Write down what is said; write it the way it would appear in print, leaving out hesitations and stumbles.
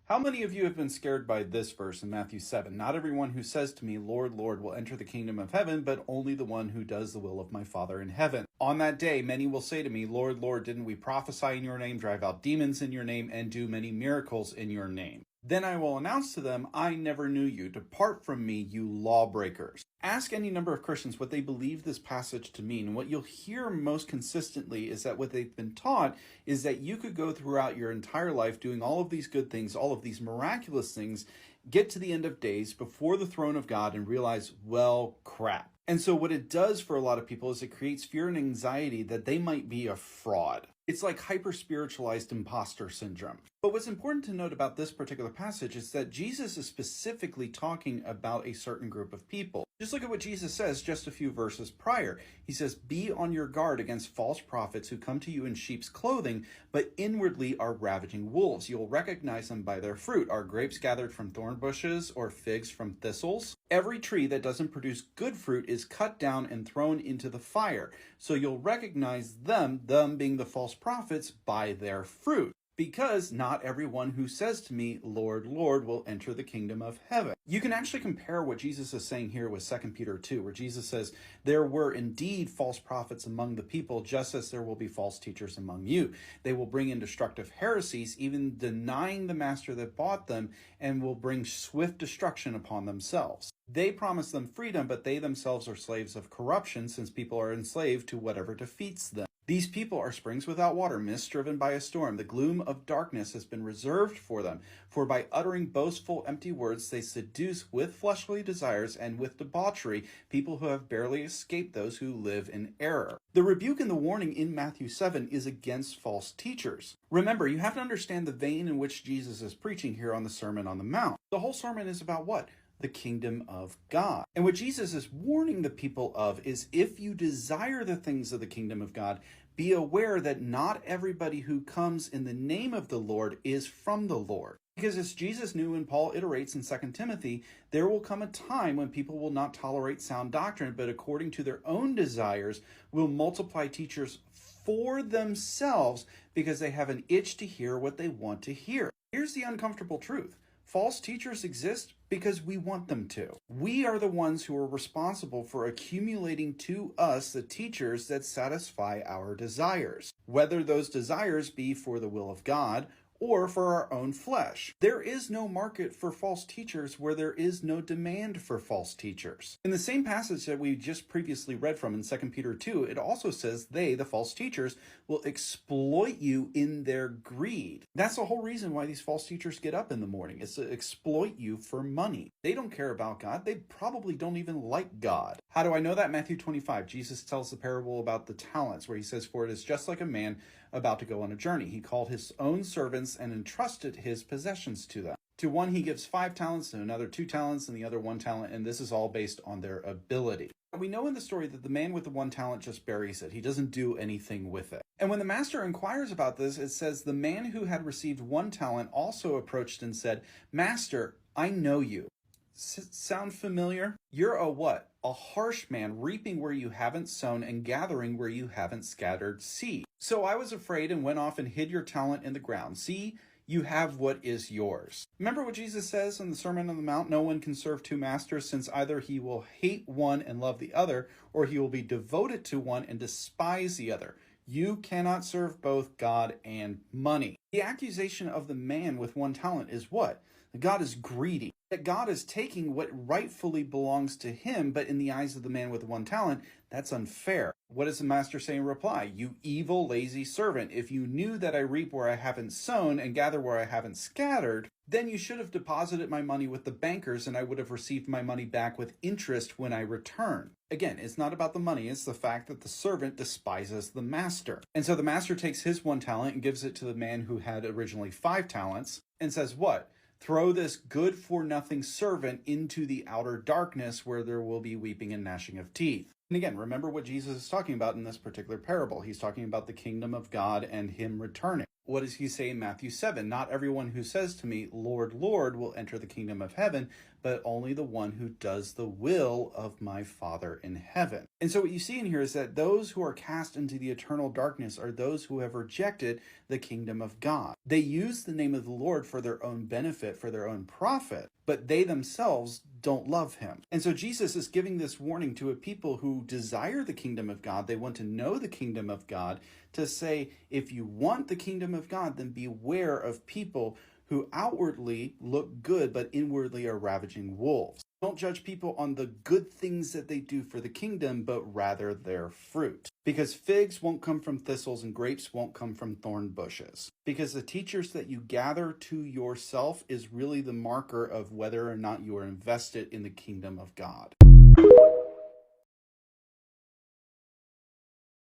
How many of you have been scared by this verse in Matthew 7? Not everyone who says to me, Lord, Lord, will enter the kingdom of heaven, but only the one who does the will of my Father in heaven. On that day, many will say to me, Lord, Lord, didn't we prophesy in your name, drive out demons in your name, and do many miracles in your name? Then I will announce to them, I never knew you. Depart from me, you lawbreakers. Ask any number of Christians what they believe this passage to mean. And what you'll hear most consistently is that what they've been taught is that you could go throughout your entire life doing all of these good things, all of these miraculous things, get to the end of days before the throne of God and realize, well, crap. And so what it does for a lot of people is it creates fear and anxiety that they might be a fraud. It's like hyper-spiritualized imposter syndrome. But what's important to note about this particular passage is that Jesus is specifically talking about a certain group of people. Just look at what Jesus says just a few verses prior. He says, be on your guard against false prophets who come to you in sheep's clothing, but inwardly are ravaging wolves. You'll recognize them by their fruit. Are grapes gathered from thorn bushes or figs from thistles? Every tree that doesn't produce good fruit is cut down and thrown into the fire. So you'll recognize them being the false prophets, by their fruit. Because not everyone who says to me, Lord, Lord, will enter the kingdom of heaven. You can actually compare what Jesus is saying here with 2 Peter 2, where Jesus says, there were indeed false prophets among the people, just as there will be false teachers among you. They will bring in destructive heresies, even denying the master that bought them, and will bring swift destruction upon themselves. They promise them freedom, but they themselves are slaves of corruption, since people are enslaved to whatever defeats them. These people are springs without water, mist driven by a storm. The gloom of darkness has been reserved for them. For by uttering boastful, empty words, they seduce with fleshly desires and with debauchery people who have barely escaped those who live in error. The rebuke and the warning in Matthew 7 is against false teachers. Remember, you have to understand the vein in which Jesus is preaching here on the Sermon on the Mount. The whole sermon is about what? The kingdom of God. And what Jesus is warning the people of is, if you desire the things of the kingdom of God, be aware that not everybody who comes in the name of the Lord is from the Lord. Because as Jesus knew and Paul iterates in 2 Timothy, there will come a time when people will not tolerate sound doctrine, but according to their own desires will multiply teachers for themselves because they have an itch to hear what they want to hear. Here's the uncomfortable truth. False teachers exist because we want them to. We are the ones who are responsible for accumulating to us the teachers that satisfy our desires, whether those desires be for the will of God or for our own flesh. There is no market for false teachers where there is no demand for false teachers. In the same passage that we just previously read from in 2 Peter 2, it also says they, the false teachers, will exploit you in their greed. That's the whole reason why these false teachers get up in the morning, is to exploit you for money. They don't care about God. They probably don't even like God. How do I know that? Matthew 25, Jesus tells the parable about the talents, where he says, for it is just like a man about to go on a journey. He called his own servants and entrusted his possessions to them. To one he gives 5 talents, to another 2 talents, and the other 1 talent, and this is all based on their ability. We know in the story that the man with the 1 talent just buries it. He doesn't do anything with it. And when the master inquires about this, it says, the man who had received 1 talent also approached and said, Master, I know you. Sound familiar? You're a what? A harsh man, reaping where you haven't sown and gathering where you haven't scattered seed. So I was afraid and went off and hid your talent in the ground. See, you have what is yours. Remember what Jesus says in the Sermon on the Mount? No one can serve 2 masters, since either he will hate one and love the other, or he will be devoted to one and despise the other. You cannot serve both God and money. The accusation of the man with 1 talent is what? That God is greedy. That God is taking what rightfully belongs to him, but in the eyes of the man with 1 talent, that's unfair. What does the master say in reply? You evil, lazy servant, if you knew that I reap where I haven't sown and gather where I haven't scattered, then you should have deposited my money with the bankers and I would have received my money back with interest when I return. Again, it's not about the money, it's the fact that the servant despises the master. And so the master takes his 1 talent and gives it to the man who had originally 5 talents and says what? Throw this good-for-nothing servant into the outer darkness where there will be weeping and gnashing of teeth. And again, remember what Jesus is talking about in this particular parable. He's talking about the kingdom of God and him returning. What does he say in Matthew 7? Not everyone who says to me, Lord, Lord, will enter the kingdom of heaven, but only the one who does the will of my Father in heaven. And so what you see in here is that those who are cast into the eternal darkness are those who have rejected the kingdom of God. They use the name of the Lord for their own benefit, for their own profit, but they themselves don't love him. And so Jesus is giving this warning to a people who desire the kingdom of God. They want to know the kingdom of God, to say, if you want the kingdom of God, then beware of people who outwardly look good, but inwardly are ravaging wolves. Don't judge people on the good things that they do for the kingdom, but rather their fruit. Because figs won't come from thistles and grapes won't come from thorn bushes. Because the teachers that you gather to yourself is really the marker of whether or not you are invested in the kingdom of God.